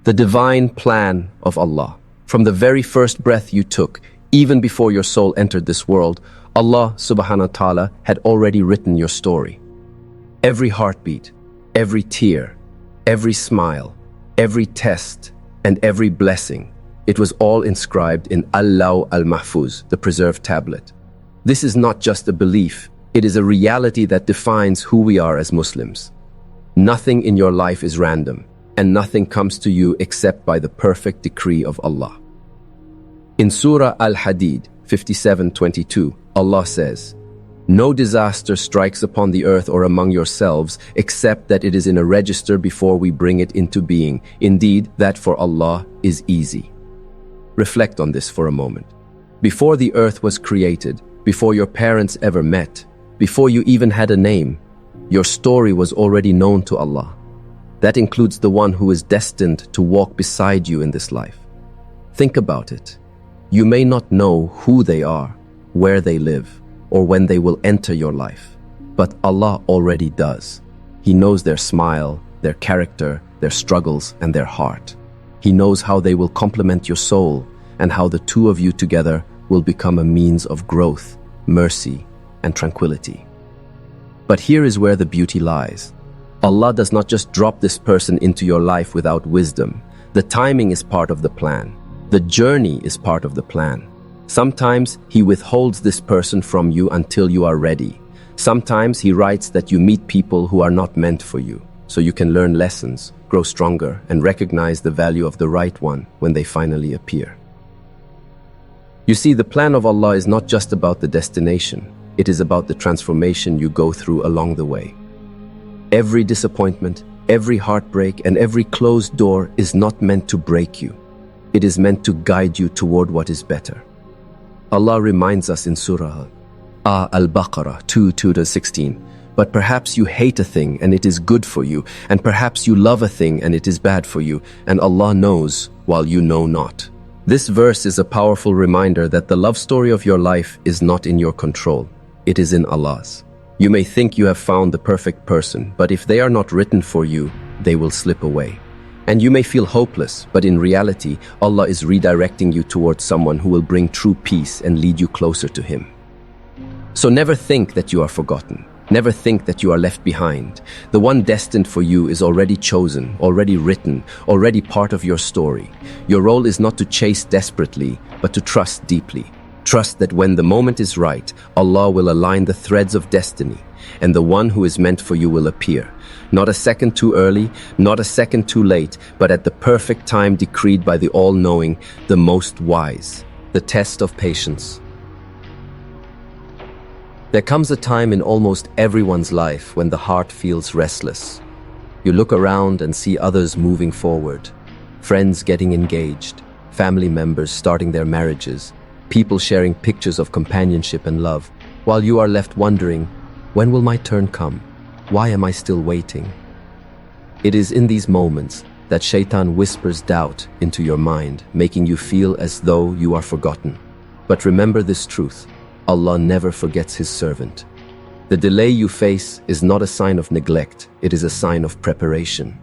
The divine plan of Allah. From the very first breath you took, even before your soul entered this world, Allah subhanahu wa ta'ala had already written your story. Every heartbeat, every tear, every smile, every test, and every blessing, it was all inscribed in Al-Law al-Mahfuz, the preserved tablet. This is not just a belief, it is a reality that defines who we are as Muslims. Nothing in your life is random, and nothing comes to you except by the perfect decree of Allah. In Surah Al-Hadid 57:22, Allah says, "No disaster strikes upon the earth or among yourselves except that it is in a register before we bring it into being. Indeed, that for Allah is easy." Reflect on this for a moment. Before the earth was created, before your parents ever met, before you even had a name, your story was already known to Allah. That includes the one who is destined to walk beside you in this life. Think about it. You may not know who they are, where they live, or when they will enter your life, but Allah already does. He knows their smile, their character, their struggles, and their heart. He knows how they will complement your soul and how the two of you together will become a means of growth, mercy, and tranquility. But here is where the beauty lies. Allah does not just drop this person into your life without wisdom. The timing is part of the plan. The journey is part of the plan. Sometimes He withholds this person from you until you are ready. Sometimes He writes that you meet people who are not meant for you, so you can learn lessons, grow stronger, and recognize the value of the right one when they finally appear. You see, the plan of Allah is not just about the destination. It is about the transformation you go through along the way. Every disappointment, every heartbreak, and every closed door is not meant to break you. It is meant to guide you toward what is better. Allah reminds us in Surah Al-Baqarah 2:2-16, "But perhaps you hate a thing and it is good for you, and perhaps you love a thing and it is bad for you, and Allah knows while you know not." This verse is a powerful reminder that the love story of your life is not in your control. It is in Allah's. You may think you have found the perfect person, but if they are not written for you, they will slip away. And you may feel hopeless, but in reality, Allah is redirecting you towards someone who will bring true peace and lead you closer to Him. So never think that you are forgotten. Never think that you are left behind. The one destined for you is already chosen, already written, already part of your story. Your role is not to chase desperately, but to trust deeply. Trust that when the moment is right, Allah will align the threads of destiny, and the one who is meant for you will appear. Not a second too early, not a second too late, but at the perfect time decreed by the all-knowing, the most wise. The test of patience. There comes a time in almost everyone's life when the heart feels restless. You look around and see others moving forward, friends getting engaged, family members starting their marriages, people sharing pictures of companionship and love, while you are left wondering, when will my turn come? Why am I still waiting? It is in these moments that Shaitan whispers doubt into your mind, making you feel as though you are forgotten. But remember this truth: Allah never forgets His servant. The delay you face is not a sign of neglect, it is a sign of preparation.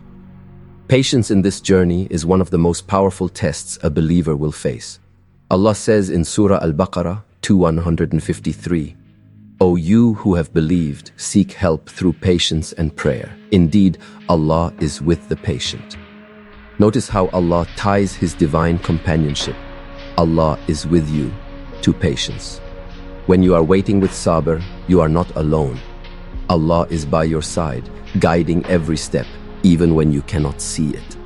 Patience in this journey is one of the most powerful tests a believer will face. Allah says in Surah Al-Baqarah 2:153, "O you who have believed, seek help through patience and prayer. Indeed, Allah is with the patient." Notice how Allah ties His divine companionship. Allah is with you to patience. When you are waiting with Sabr, you are not alone. Allah is by your side, guiding every step, even when you cannot see it.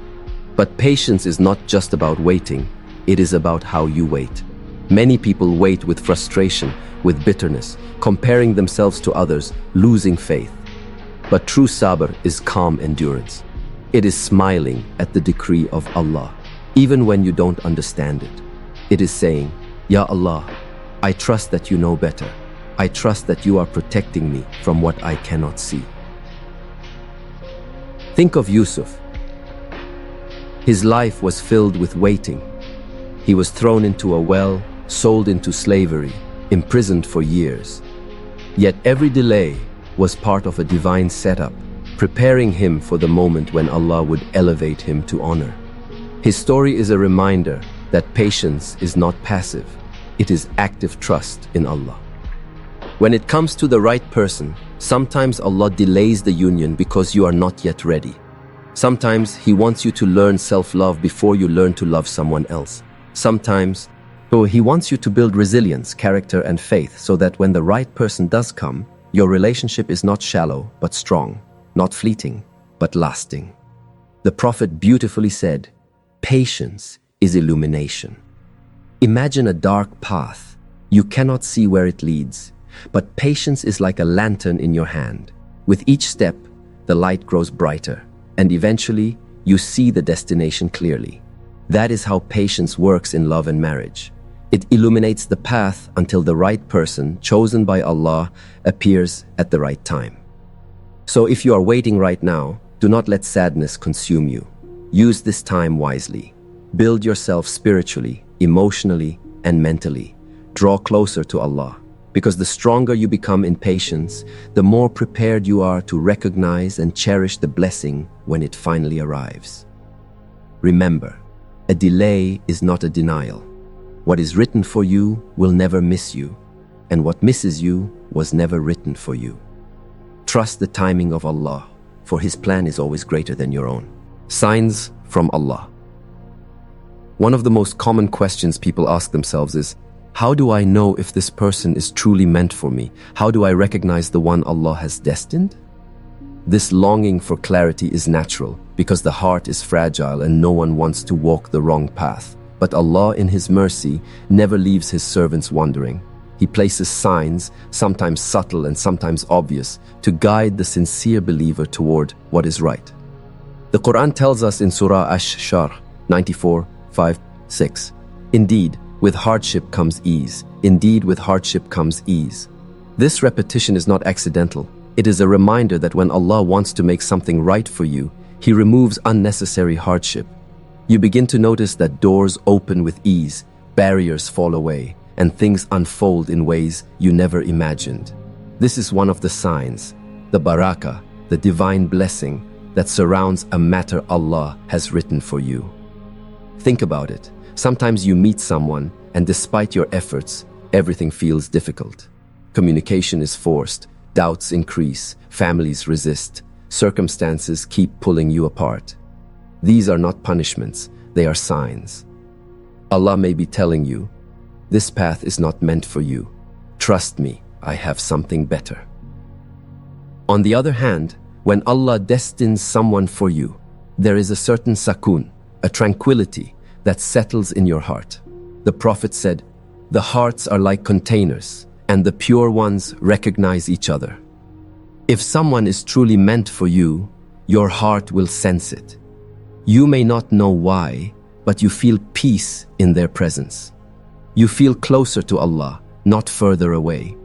But patience is not just about waiting, it is about how you wait. Many people wait with frustration, with bitterness, comparing themselves to others, losing faith. But true Sabr is calm endurance. It is smiling at the decree of Allah, even when you don't understand it. It is saying, "Ya Allah, I trust that you know better. I trust that you are protecting me from what I cannot see." Think of Yusuf. His life was filled with waiting. He was thrown into a well, sold into slavery, imprisoned for years. Yet every delay was part of a divine setup, preparing him for the moment when Allah would elevate him to honor. His story is a reminder that patience is not passive, it is active trust in Allah. When it comes to the right person, sometimes Allah delays the union because you are not yet ready. Sometimes He wants you to learn self-love before you learn to love someone else. Sometimes, He wants you to build resilience, character, and faith so that when the right person does come, your relationship is not shallow but strong, not fleeting but lasting. The Prophet beautifully said, "Patience is illumination." Imagine a dark path. You cannot see where it leads, but patience is like a lantern in your hand. With each step, the light grows brighter, and eventually, you see the destination clearly. That is how patience works in love and marriage. It illuminates the path until the right person, chosen by Allah, appears at the right time. So if you are waiting right now, do not let sadness consume you. Use this time wisely. Build yourself spiritually, emotionally, and mentally. Draw closer to Allah, because the stronger you become in patience, the more prepared you are to recognize and cherish the blessing when it finally arrives. Remember, a delay is not a denial. What is written for you will never miss you, and what misses you was never written for you. Trust the timing of Allah, for His plan is always greater than your own. Signs from Allah. One of the most common questions people ask themselves is, how do I know if this person is truly meant for me? How do I recognize the one Allah has destined? This longing for clarity is natural because the heart is fragile and no one wants to walk the wrong path. But Allah, in His mercy, never leaves His servants wandering. He places signs, sometimes subtle and sometimes obvious, to guide the sincere believer toward what is right. The Quran tells us in Surah Ash-Shar 94:5-6, "Indeed, with hardship comes ease. Indeed, with hardship comes ease." This repetition is not accidental. It is a reminder that when Allah wants to make something right for you, He removes unnecessary hardship. You begin to notice that doors open with ease, barriers fall away, and things unfold in ways you never imagined. This is one of the signs, the barakah, the divine blessing that surrounds a matter Allah has written for you. Think about it. Sometimes you meet someone, and despite your efforts, everything feels difficult. Communication is forced, doubts increase, families resist, circumstances keep pulling you apart. These are not punishments, they are signs. Allah may be telling you, this path is not meant for you. Trust me, I have something better. On the other hand, when Allah destines someone for you, there is a certain sakun, a tranquility that settles in your heart. The Prophet said, "The hearts are like containers, and the pure ones recognize each other." If someone is truly meant for you, your heart will sense it. You may not know why, but you feel peace in their presence. You feel closer to Allah, not further away.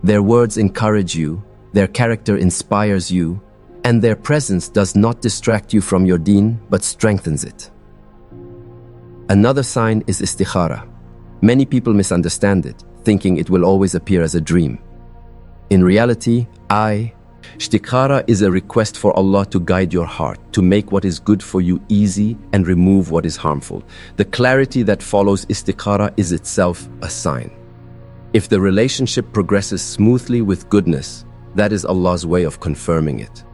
Their words encourage you, their character inspires you, and their presence does not distract you from your deen, but strengthens it. Another sign is Istikhara. Many people misunderstand it, thinking it will always appear as a dream. In reality, Istikhara is a request for Allah to guide your heart, to make what is good for you easy and remove what is harmful. The clarity that follows Istikhara is itself a sign. If the relationship progresses smoothly with goodness, that is Allah's way of confirming it.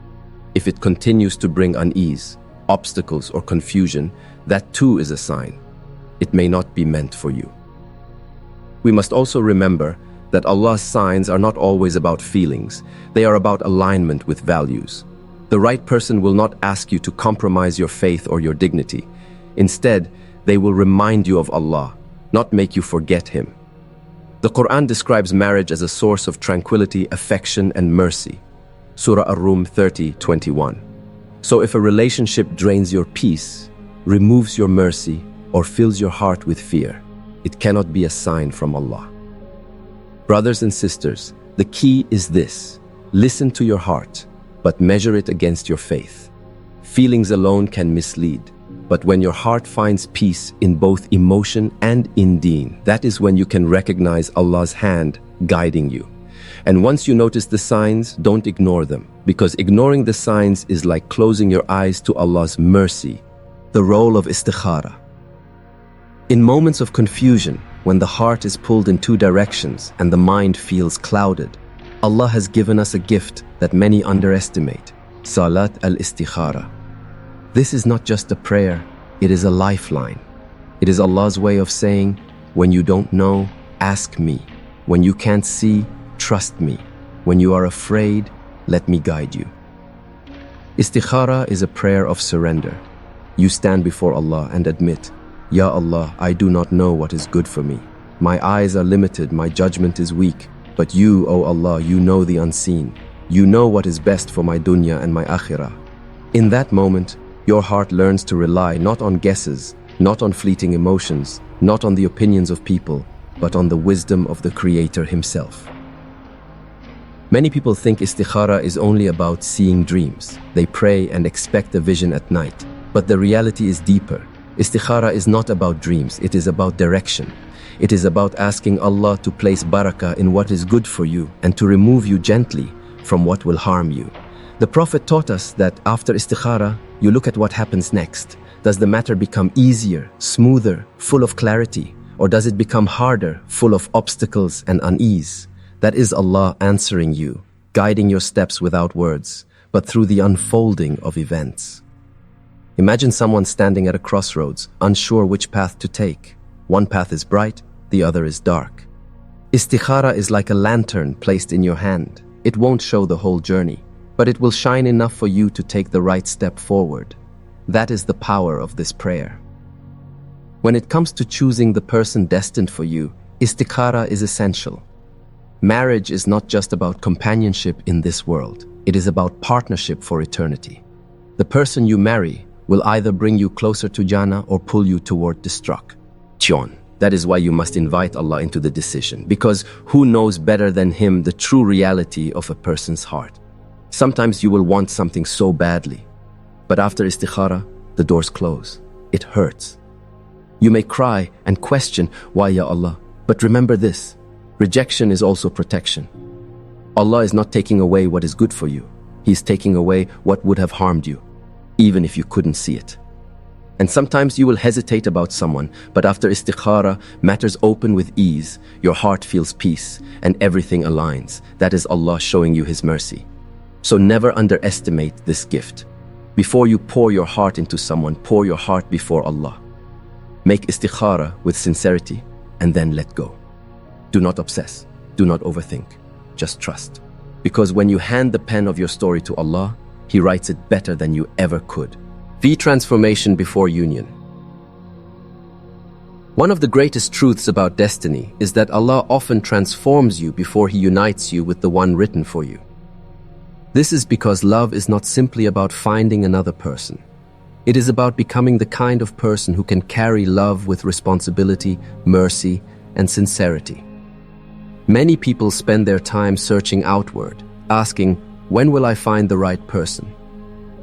If it continues to bring unease, obstacles, or confusion, that too is a sign. It may not be meant for you. We must also remember that Allah's signs are not always about feelings. They are about alignment with values. The right person will not ask you to compromise your faith or your dignity. Instead, they will remind you of Allah, not make you forget Him. The Quran describes marriage as a source of tranquility, affection, and mercy. Surah Ar-Rum 30:21. So if a relationship drains your peace, removes your mercy, or fills your heart with fear, it cannot be a sign from Allah. Brothers and sisters, the key is this: listen to your heart, but measure it against your faith. Feelings alone can mislead, but when your heart finds peace in both emotion and in deen, that is when you can recognize Allah's hand guiding you. And once you notice the signs, don't ignore them, because ignoring the signs is like closing your eyes to Allah's mercy The role of Istikhara. In moments of confusion, when the heart is pulled in two directions and the mind feels clouded, Allah has given us a gift that many underestimate, Salat al-Istikhara. This is not just a prayer, it is a lifeline. It is Allah's way of saying, when you don't know, ask me. When you can't see, trust me. When you are afraid, let me guide you. Istikhara is a prayer of surrender. You stand before Allah and admit, Ya Allah, I do not know what is good for me. My eyes are limited, my judgment is weak. But you, O Allah, you know the unseen. You know what is best for my dunya and my akhirah. In that moment, your heart learns to rely not on guesses, not on fleeting emotions, not on the opinions of people, but on the wisdom of the Creator Himself. Many people think Istikhara is only about seeing dreams. They pray and expect a vision at night. But the reality is deeper. Istikhara is not about dreams, it is about direction. It is about asking Allah to place barakah in what is good for you and to remove you gently from what will harm you. The Prophet taught us that after Istikhara, you look at what happens next. Does the matter become easier, smoother, full of clarity? Or does it become harder, full of obstacles and unease? That is Allah answering you, guiding your steps without words, but through the unfolding of events. Imagine someone standing at a crossroads, unsure which path to take. One path is bright, the other is dark. Istikhara is like a lantern placed in your hand. It won't show the whole journey, but it will shine enough for you to take the right step forward. That is the power of this prayer. When it comes to choosing the person destined for you, Istikhara is essential. Marriage is not just about companionship in this world. It is about partnership for eternity. The person you marry will either bring you closer to Jannah or pull you toward destruction. That is why you must invite Allah into the decision, because who knows better than Him the true reality of a person's heart? Sometimes you will want something so badly, but after Istikhara, the doors close. It hurts. You may cry and question, why Ya Allah? But remember this, rejection is also protection. Allah is not taking away what is good for you. He is taking away what would have harmed you, even if you couldn't see it. And sometimes you will hesitate about someone, but after Istikhara, matters open with ease, your heart feels peace, and everything aligns. That is Allah showing you His mercy. So never underestimate this gift. Before you pour your heart into someone, pour your heart before Allah. Make Istikhara with sincerity, and then let go. Do not obsess, do not overthink, just trust. Because when you hand the pen of your story to Allah, He writes it better than you ever could. Transformation before union. One of the greatest truths about destiny is that Allah often transforms you before He unites you with the one written for you. This is because love is not simply about finding another person. It is about becoming the kind of person who can carry love with responsibility, mercy, and sincerity. Many people spend their time searching outward, asking, when will I find the right person?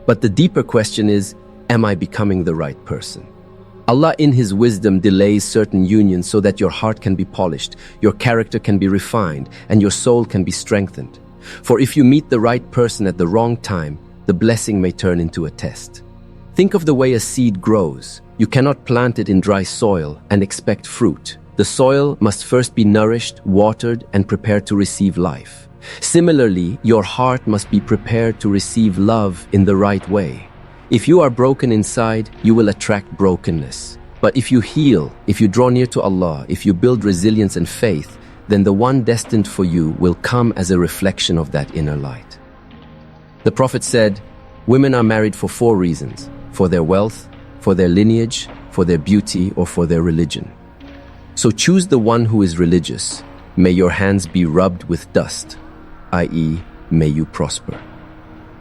But the deeper question is, am I becoming the right person? Allah in His wisdom delays certain unions so that your heart can be polished, your character can be refined, and your soul can be strengthened. For if you meet the right person at the wrong time, the blessing may turn into a test. Think of the way a seed grows. You cannot plant it in dry soil and expect fruit. The soil must first be nourished, watered, and prepared to receive life. Similarly, your heart must be prepared to receive love in the right way. If you are broken inside, you will attract brokenness. But if you heal, if you draw near to Allah, if you build resilience and faith, then the one destined for you will come as a reflection of that inner light. The Prophet said, women are married for 4 reasons: for their wealth, for their lineage, for their beauty, or for their religion. So choose the one who is religious. May your hands be rubbed with dust, i.e., may you prosper.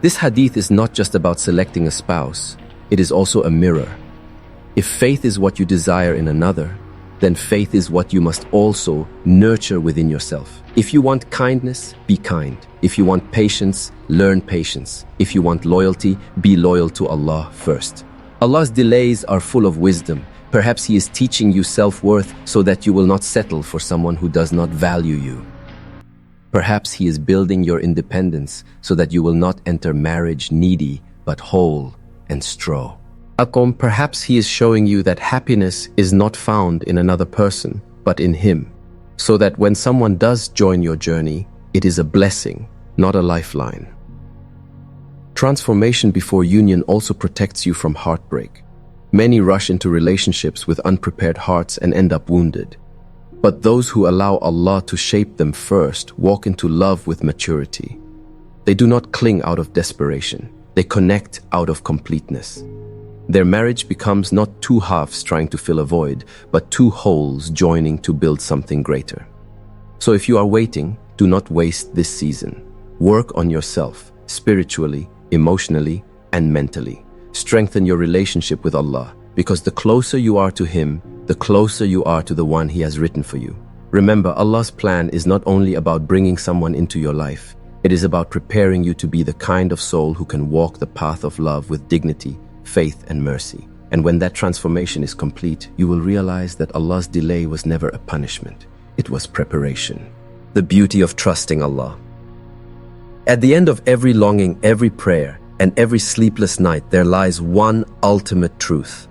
This hadith is not just about selecting a spouse, it is also a mirror. If faith is what you desire in another, then faith is what you must also nurture within yourself. If you want kindness, be kind. If you want patience, learn patience. If you want loyalty, be loyal to Allah first. Allah's delays are full of wisdom. Perhaps He is teaching you self-worth so that you will not settle for someone who does not value you. Perhaps He is building your independence so that you will not enter marriage needy, but whole and strong. Akom, perhaps he is showing you that happiness is not found in another person, but in him, so that when someone does join your journey, it is a blessing, not a lifeline. Transformation before union also protects you from heartbreak. Many rush into relationships with unprepared hearts and end up wounded. But those who allow Allah to shape them first walk into love with maturity. They do not cling out of desperation. They connect out of completeness. Their marriage becomes not two halves trying to fill a void, but two wholes joining to build something greater. So if you are waiting, do not waste this season. Work on yourself, spiritually, emotionally, and mentally. Strengthen your relationship with Allah, because the closer you are to Him, the closer you are to the one He has written for you. Remember, Allah's plan is not only about bringing someone into your life, it is about preparing you to be the kind of soul who can walk the path of love with dignity, faith, and mercy. And when that transformation is complete, you will realize that Allah's delay was never a punishment. It was preparation. The beauty of trusting Allah. At the end of every longing, every prayer, and every sleepless night, there lies one ultimate truth.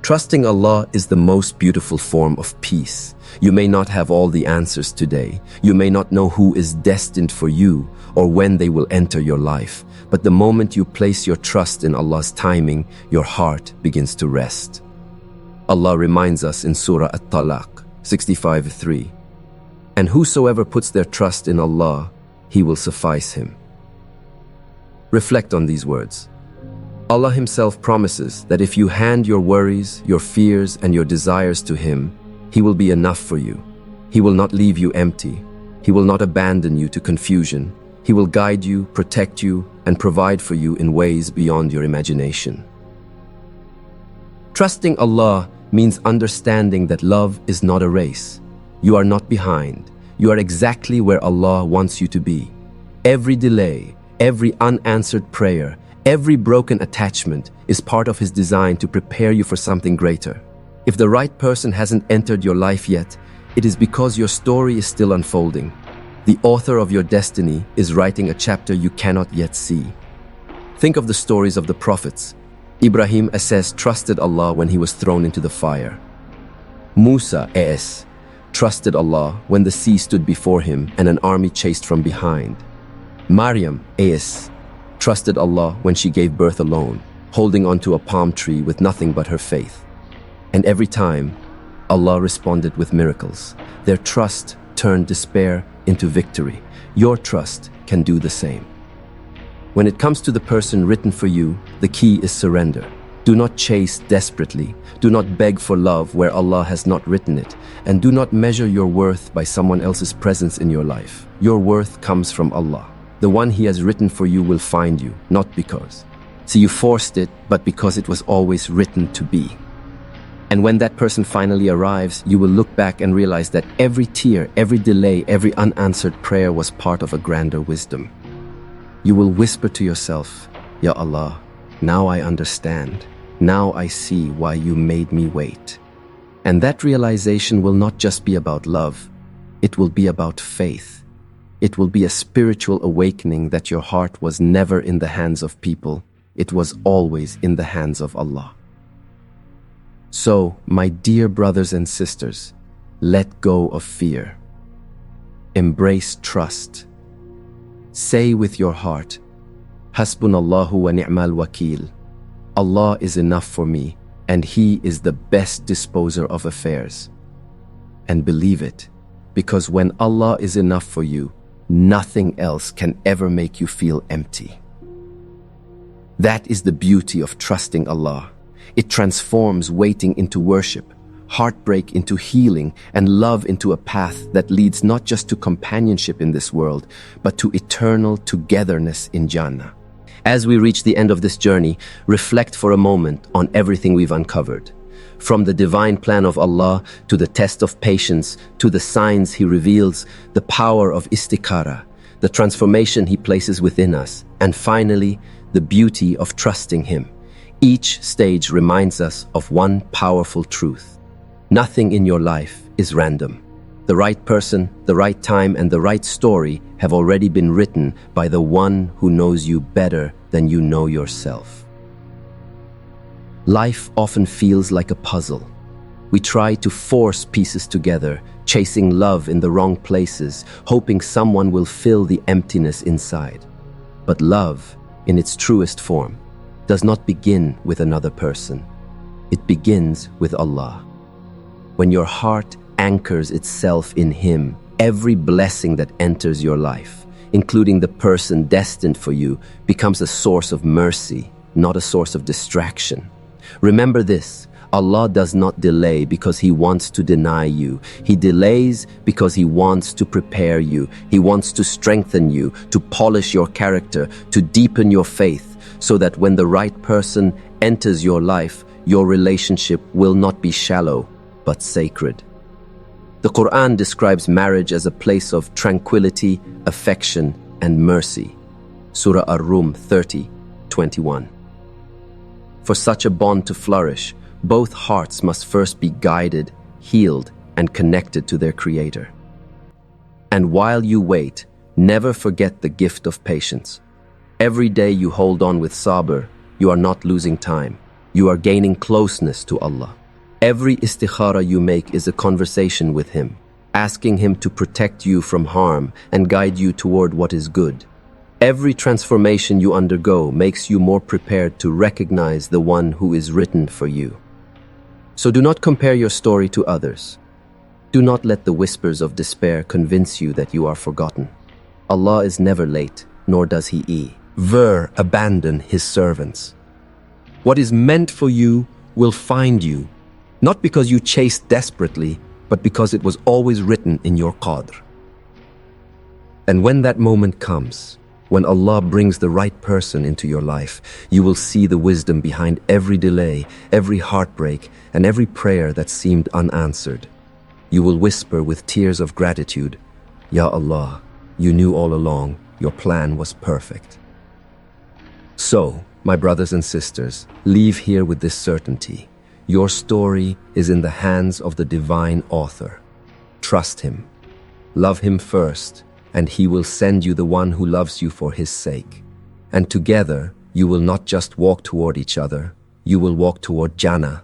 Trusting Allah is the most beautiful form of peace. You may not have all the answers today. You may not know who is destined for you or when they will enter your life. But the moment you place your trust in Allah's timing, your heart begins to rest. Allah reminds us in Surah At-Talaq 65:3, "And whosoever puts their trust in Allah, He will suffice him." Reflect on these words. Allah Himself promises that if you hand your worries, your fears, and your desires to Him, He will be enough for you. He will not leave you empty. He will not abandon you to confusion. He will guide you, protect you, and provide for you in ways beyond your imagination. Trusting Allah means understanding that love is not a race. You are not behind. You are exactly where Allah wants you to be. Every delay, every unanswered prayer, every broken attachment is part of His design to prepare you for something greater. If the right person hasn't entered your life yet, it is because your story is still unfolding. The author of your destiny is writing a chapter you cannot yet see. Think of the stories of the prophets. Ibrahim A.S. trusted Allah when he was thrown into the fire. Musa A.S. trusted Allah when the sea stood before him and an army chased from behind. Maryam A.S. trusted Allah when she gave birth alone, holding onto a palm tree with nothing but her faith. And every time, Allah responded with miracles. Their trust turned despair into victory. Your trust can do the same. When it comes to the person written for you, the key is surrender. Do not chase desperately. Do not beg for love where Allah has not written it. And do not measure your worth by someone else's presence in your life. Your worth comes from Allah. The one He has written for you will find you, not because. So you forced it, but because it was always written to be. And when that person finally arrives, you will look back and realize that every tear, every delay, every unanswered prayer was part of a grander wisdom. You will whisper to yourself, "Ya Allah, now I understand. Now I see why you made me wait." And that realization will not just be about love, it will be about faith. It will be a spiritual awakening that your heart was never in the hands of people. It was always in the hands of Allah. So, my dear brothers and sisters, let go of fear. Embrace trust. Say with your heart, "Hasbunallahu wa ni'mal wakil." Allah is enough for me, and He is the best disposer of affairs. And believe it, because when Allah is enough for you, nothing else can ever make you feel empty. That is the beauty of trusting Allah. It transforms waiting into worship, heartbreak into healing, and love into a path that leads not just to companionship in this world, but to eternal togetherness in Jannah. As we reach the end of this journey, reflect for a moment on everything we've uncovered. From the divine plan of Allah, to the test of patience, to the signs He reveals, the power of Istikhara, the transformation He places within us, and finally, the beauty of trusting Him. Each stage reminds us of one powerful truth. Nothing in your life is random. The right person, the right time, and the right story have already been written by the one who knows you better than you know yourself. Life often feels like a puzzle. We try to force pieces together, chasing love in the wrong places, hoping someone will fill the emptiness inside. But love, in its truest form, does not begin with another person. It begins with Allah. When your heart anchors itself in Him, every blessing that enters your life, including the person destined for you, becomes a source of mercy, not a source of distraction. Remember this: Allah does not delay because He wants to deny you. He delays because He wants to prepare you. He wants to strengthen you, to polish your character, to deepen your faith, so that when the right person enters your life, your relationship will not be shallow, but sacred. The Quran describes marriage as a place of tranquility, affection, and mercy. Surah Ar-Rum 30:21. For such a bond to flourish, both hearts must first be guided, healed, and connected to their Creator. And while you wait, never forget the gift of patience. Every day you hold on with Sabr, you are not losing time. You are gaining closeness to Allah. Every Istikhara you make is a conversation with Him, asking Him to protect you from harm and guide you toward what is good. Every transformation you undergo makes you more prepared to recognize the one who is written for you. So do not compare your story to others. Do not let the whispers of despair convince you that you are forgotten. Allah is never late, nor does He ever abandon His servants. What is meant for you will find you, not because you chased desperately, but because it was always written in your qadr. And when that moment comes, when Allah brings the right person into your life, you will see the wisdom behind every delay, every heartbreak, and every prayer that seemed unanswered. You will whisper with tears of gratitude, "Ya Allah, you knew all along, your plan was perfect." So, my brothers and sisters, leave here with this certainty: your story is in the hands of the divine author. Trust Him. Love Him first, and He will send you the one who loves you for His sake. And together, you will not just walk toward each other, you will walk toward Jannah,